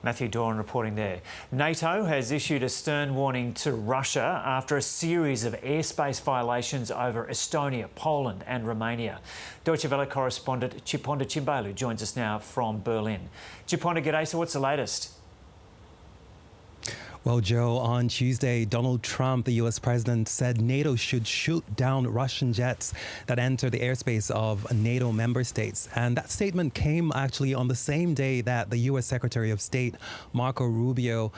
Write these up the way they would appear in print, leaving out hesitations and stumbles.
Matthew Doran reporting there. NATO has issued a stern warning to Russia after a series of airspace violations over Estonia, Poland and Romania. Deutsche Welle correspondent Chiponda Chimbelu joins us now from Berlin. Chiponda, g'day. So what's the latest? Well, Joe, on Tuesday, Donald Trump, the US president, said NATO should shoot down Russian jets that enter the airspace of NATO member states. And that statement came actually on the same day that the US Secretary of State, Marco Rubio,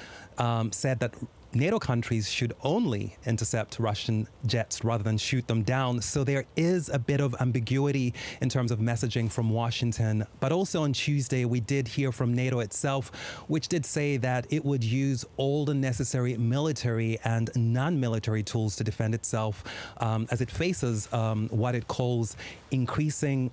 said that NATO countries should only intercept Russian jets rather than shoot them down. So there is a bit of ambiguity in terms of messaging from Washington. But also on Tuesday, we did hear from NATO itself, which did say that it would use all the necessary military and non-military tools to defend itself as it faces what it calls increasing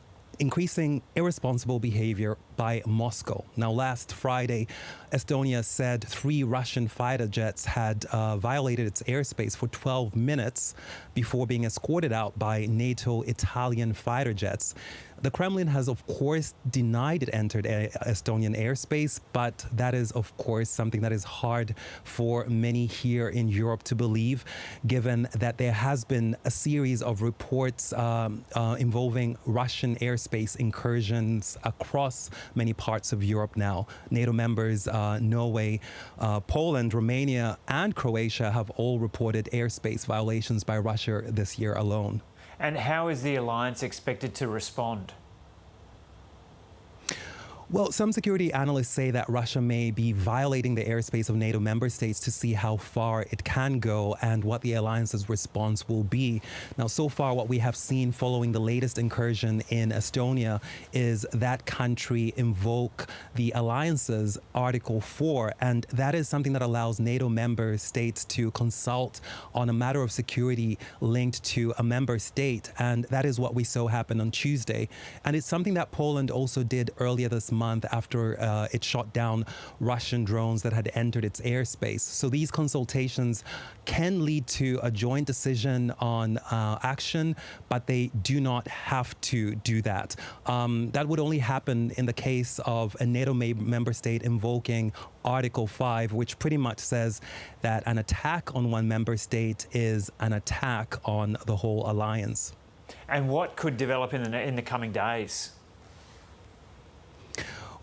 irresponsible behavior by Moscow. Now, last Friday, Estonia said 3 Russian fighter jets had violated its airspace for 12 minutes before being escorted out by NATO Italian fighter jets. The Kremlin has, of course, denied it entered Estonian airspace, but that is, of course, something that is hard for many here in Europe to believe, given that there has been a series of reports involving Russian airspace incursions across many parts of Europe now. NATO members Norway, Poland, Romania, and Croatia have all reported airspace violations by Russia this year alone. And how is the alliance expected to respond? Well, some security analysts say that Russia may be violating the airspace of NATO member states to see how far it can go and what the alliance's response will be. Now, so far, what we have seen following the latest incursion in Estonia is that country invoke the alliance's Article 4, and that is something that allows NATO member states to consult on a matter of security linked to a member state, and that is what we saw happen on Tuesday. And it's something that Poland also did earlier this month after it shot down Russian drones that had entered its airspace. So these consultations can lead to a joint decision on action, but they do not have to do that. That would only happen in the case of a NATO member state invoking Article 5, which pretty much says that an attack on one member state is an attack on the whole alliance. And what could develop in the coming days?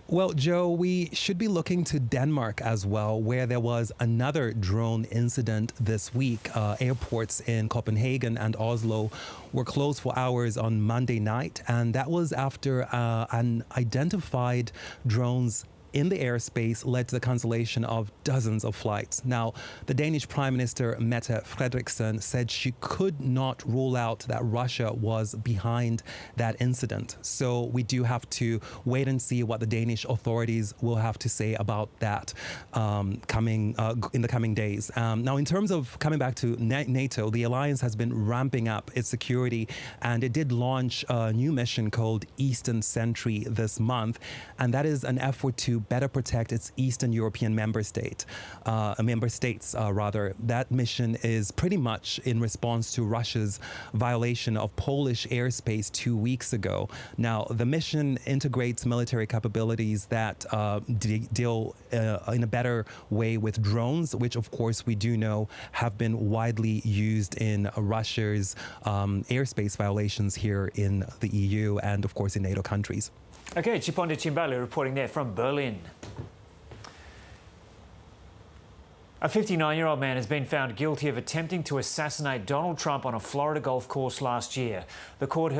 Well, Joe, we should be looking to Denmark as well, where there was another drone incident this week. Airports in Copenhagen and Oslo were closed for hours on Monday night, and that was after unidentified drones in the airspace led to the cancellation of dozens of flights. Now, the Danish Prime Minister Mette Frederiksen said she could not rule out that Russia was behind that incident. So we do have to wait and see what the Danish authorities will have to say about that in the coming days. Now, in terms of coming back to NATO, the alliance has been ramping up its security, and it did launch a new mission called Eastern Sentry this month, and that is an effort to better protect its Eastern European member states. That mission is pretty much in response to Russia's violation of Polish airspace 2 weeks ago. Now, the mission integrates military capabilities that deal in a better way with drones, which, of course, we do know have been widely used in Russia's airspace violations here in the EU and, of course, in NATO countries. Okay, Chiponda Chimbelu reporting there from Berlin. A 59-year-old man has been found guilty of attempting to assassinate Donald Trump on a Florida golf course last year. The court heard